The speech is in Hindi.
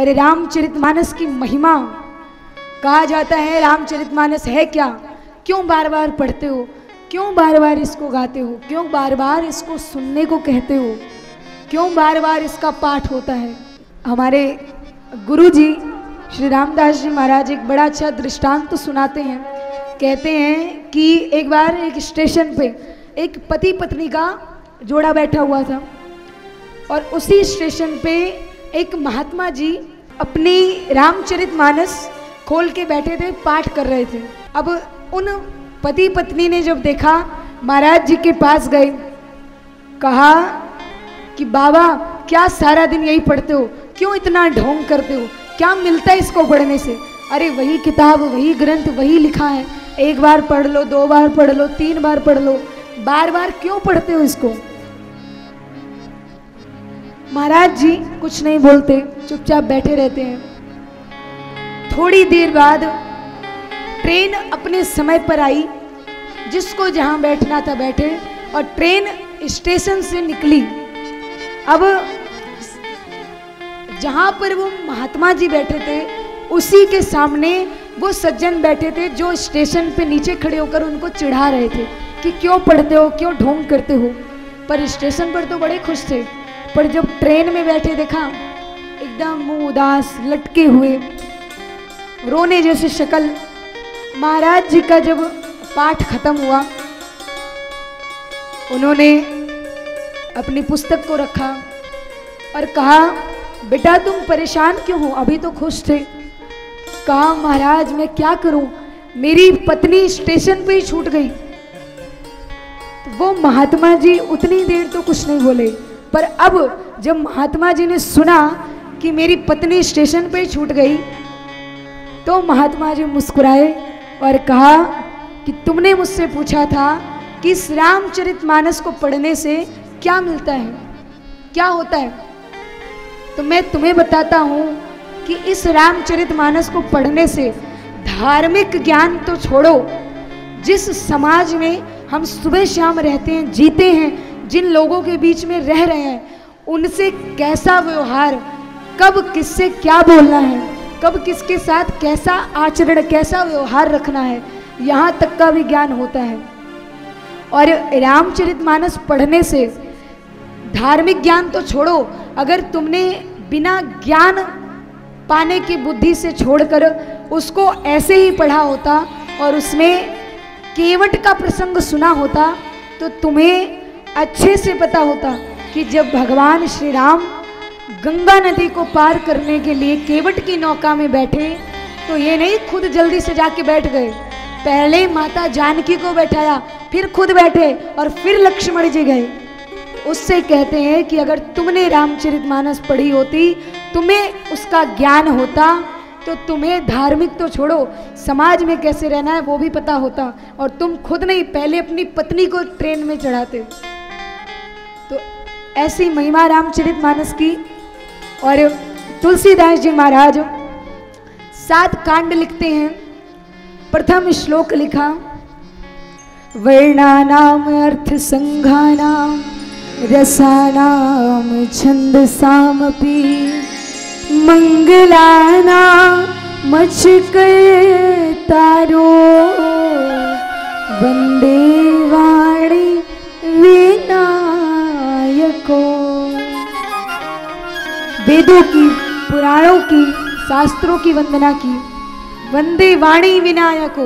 और रामचरितमानस की महिमा कहा जाता है। रामचरितमानस है क्या, क्यों बार बार पढ़ते हो, क्यों बार बार इसको गाते हो, क्यों बार बार इसको सुनने को कहते हो, क्यों बार बार इसका पाठ होता है। हमारे गुरु जी श्री रामदास जी महाराज एक बड़ा अच्छा दृष्टांत तो सुनाते हैं। कहते हैं कि एक बार एक स्टेशन पे एक पति पत्नी का जोड़ा बैठा हुआ था और उसी स्टेशन पे एक महात्मा जी अपनी रामचरितमानस खोल के बैठे थे, पाठ कर रहे थे। अब उन पति पत्नी ने जब देखा, महाराज जी के पास गए, कहा कि बाबा क्या सारा दिन यही पढ़ते हो, क्यों इतना ढोंग करते हो, क्या मिलता है इसको पढ़ने से। अरे वही किताब, वही ग्रंथ, वही लिखा है, एक बार पढ़ लो, 2 बार पढ़ लो, 3 बार पढ़ लो, बार बार क्यों पढ़ते हो इसको। महाराज जी कुछ नहीं बोलते, चुपचाप बैठे रहते हैं। थोड़ी देर बाद ट्रेन अपने समय पर आई, जिसको जहां बैठना था बैठे, और ट्रेन स्टेशन से निकली। अब जहां पर वो महात्मा जी बैठे थे उसी के सामने वो सज्जन बैठे थे जो स्टेशन पे नीचे खड़े होकर उनको चिढ़ा रहे थे कि क्यों पढ़ते हो, क्यों ढोंग करते हो। पर स्टेशन पर तो बड़े खुश थे, पर जब ट्रेन में बैठे देखा एकदम मुंह उदास, लटके हुए, रोने जैसी शक्ल। महाराज जी का जब पाठ खत्म हुआ, उन्होंने अपनी पुस्तक को रखा और कहा, बेटा तुम परेशान क्यों हो, अभी तो खुश थे। कहा, महाराज मैं क्या करूं, मेरी पत्नी स्टेशन पे ही छूट गई। तो वो महात्मा जी उतनी देर तो कुछ नहीं बोले, पर अब जब महात्मा जी ने सुना कि मेरी पत्नी स्टेशन पे ही छूट गई, तो महात्मा जी मुस्कुराए और कहा कि तुमने मुझसे पूछा था कि इस रामचरितमानस को पढ़ने से क्या मिलता है, क्या होता है, तो मैं तुम्हें बताता हूं कि इस रामचरितमानस को पढ़ने से धार्मिक ज्ञान तो छोड़ो, जिस समाज में हम सुबह शाम रहते हैं, जीते हैं, जिन लोगों के बीच में रह रहे हैं, उनसे कैसा व्यवहार, कब किससे क्या बोलना है, कब किसके साथ कैसा आचरण, कैसा व्यवहार रखना है, यहाँ तक का भी ज्ञान होता है। और रामचरितमानस पढ़ने से धार्मिक ज्ञान तो छोड़ो, अगर तुमने बिना ज्ञान पाने की बुद्धि से छोड़कर उसको ऐसे ही पढ़ा होता और उसमें केवट का प्रसंग सुना होता, तो तुम्हें अच्छे से पता होता कि जब भगवान श्री राम गंगा नदी को पार करने के लिए केवट की नौका में बैठे, तो ये नहीं खुद जल्दी से जाके बैठ गए, पहले माता जानकी को बैठाया, फिर खुद बैठे और फिर लक्ष्मण जी गए। उससे कहते हैं कि अगर तुमने रामचरितमानस पढ़ी होती, तुम्हें उसका ज्ञान होता, तो तुम्हें धार्मिक तो छोड़ो, समाज में कैसे रहना है वो भी पता होता, और तुम खुद नहीं पहले अपनी पत्नी को ट्रेन में चढ़ाते। तो ऐसी महिमा रामचरितमानस की। और तुलसीदास जी महाराज 7 कांड लिखते हैं। प्रथम श्लोक लिखा, वर्णानाम अर्थ संघानाम रसानाम छंदसामपि मंगलानाम तारो वंदे वाणी विनायको। वेदों की, पुराणों की, शास्त्रों की वंदना की, वंदे वाणी विनायको,